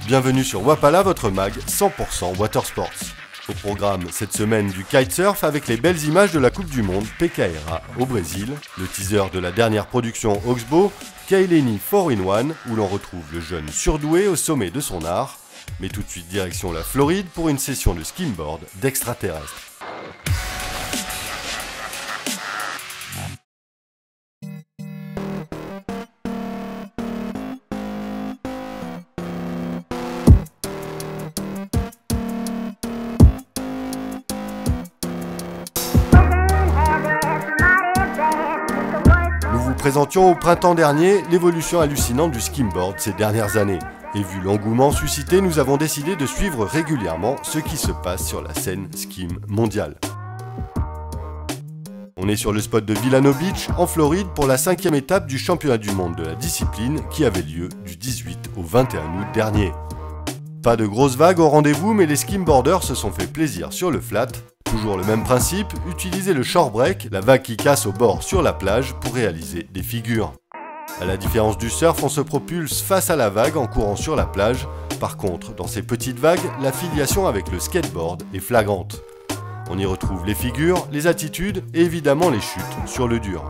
Bienvenue sur Wapala, votre mag 100% Watersports. Au programme cette semaine du kitesurf avec les belles images de la Coupe du Monde PKRA au Brésil, le teaser de la dernière production Oxbow, Kaileni 4-in-1 où l'on retrouve le jeune surdoué au sommet de son art, mais tout de suite direction la Floride pour une session de skimboard d'extraterrestres. Nous présentions au printemps dernier l'évolution hallucinante du skimboard ces dernières années. Et vu l'engouement suscité, nous avons décidé de suivre régulièrement ce qui se passe sur la scène skim mondiale. On est sur le spot de Villano Beach, en Floride, pour la 5e étape du championnat du monde de la discipline qui avait lieu du 18 au 21 août dernier. Pas de grosses vagues au rendez-vous, mais les skimboarders se sont fait plaisir sur le flat. Toujours le même principe, utiliser le shore break, la vague qui casse au bord sur la plage pour réaliser des figures. À la différence du surf, on se propulse face à la vague en courant sur la plage. Par contre, dans ces petites vagues, la filiation avec le skateboard est flagrante. On y retrouve les figures, les attitudes et évidemment les chutes sur le dur.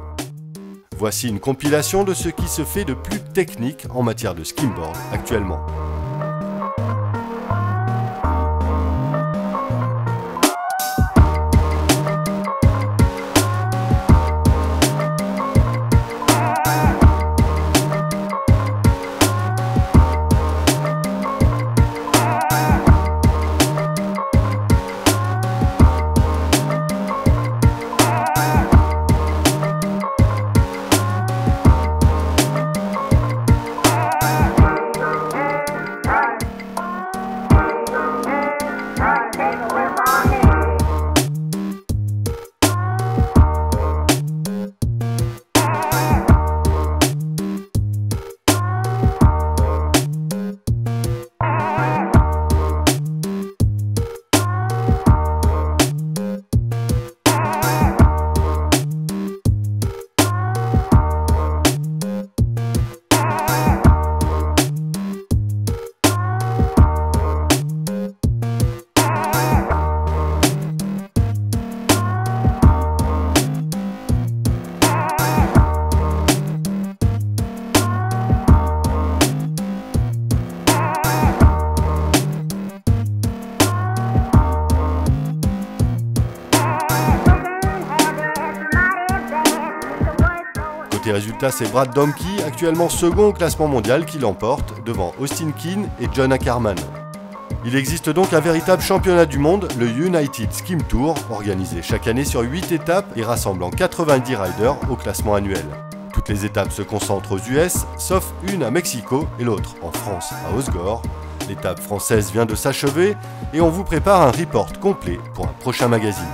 Voici une compilation de ce qui se fait de plus technique en matière de skimboard actuellement. Côté résultat, c'est Brad Domke, actuellement second au classement mondial, qui l'emporte devant Austin Keane et John Ackerman. Il existe donc un véritable championnat du monde, le United Skim Tour, organisé chaque année sur 8 étapes et rassemblant 90 riders au classement annuel. Toutes les étapes se concentrent aux US, sauf une à Mexico et l'autre en France à Osgore. L'étape française vient de s'achever et on vous prépare un report complet pour un prochain magazine.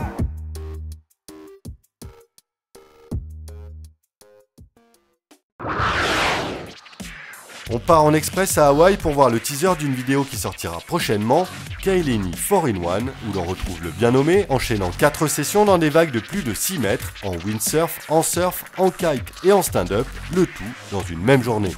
On part en express à Hawaï pour voir le teaser d'une vidéo qui sortira prochainement, Kaileni 4-in-1, où l'on retrouve le bien nommé, enchaînant 4 sessions dans des vagues de plus de 6 mètres, en windsurf, en surf, en kite et en stand-up, le tout dans une même journée.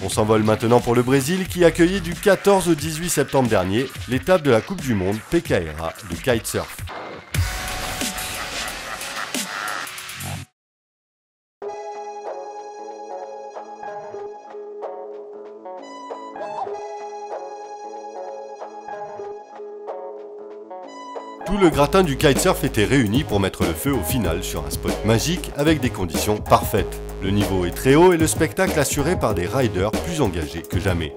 On s'envole maintenant pour le Brésil qui accueillait du 14 au 18 septembre dernier l'étape de la Coupe du Monde PKRA de kitesurf. Tout le gratin du kitesurf était réuni pour mettre le feu au final sur un spot magique avec des conditions parfaites. Le niveau est très haut et le spectacle assuré par des riders plus engagés que jamais.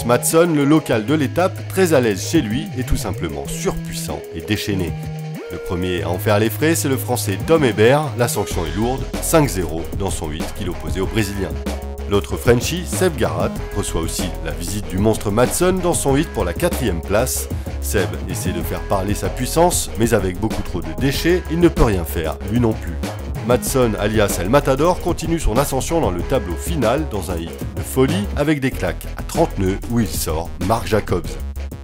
Magnus Madsson, le local de l'étape, très à l'aise chez lui et tout simplement surpuissant et déchaîné. Le premier à en faire les frais, c'est le français Tom Hébert. La sanction est lourde, 5-0 dans son 8 qu'il opposait au Brésilien. L'autre Frenchie, Seb Garat, reçoit aussi la visite du monstre Madsson dans son 8 pour la 4e place. Seb essaie de faire parler sa puissance, mais avec beaucoup trop de déchets, il ne peut rien faire, lui non plus. Madsson, alias El Matador, continue son ascension dans le tableau final dans un hit de folie avec des claques à 30 nœuds où il sort Marc Jacobs.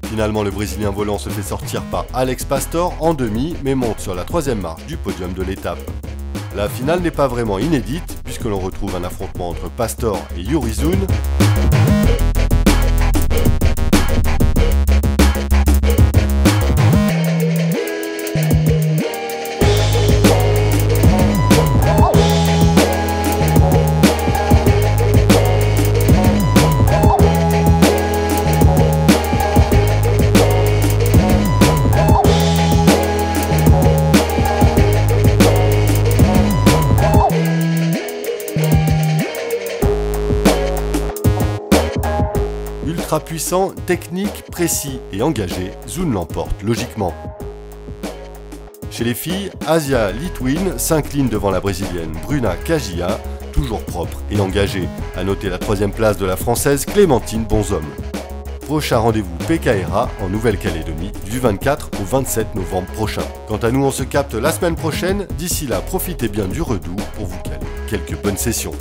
Finalement, le Brésilien volant se fait sortir par Alex Pastor en demi, mais monte sur la 3e marche du podium de l'étape. La finale n'est pas vraiment inédite, puisque l'on retrouve un affrontement entre Pastor et Yuri Zun. Ultra puissant, technique, précis et engagé, Zun l'emporte logiquement. Chez les filles, Asia Litwin s'incline devant la brésilienne Bruna Kajia, toujours propre et engagée. À noter la 3e place de la française Clémentine Bonzomme. Prochain rendez-vous PKRA en Nouvelle-Calédonie du 24 au 27 novembre prochain. Quant à nous, on se capte la semaine prochaine. D'ici là, profitez bien du redoux pour vous caler quelques bonnes sessions.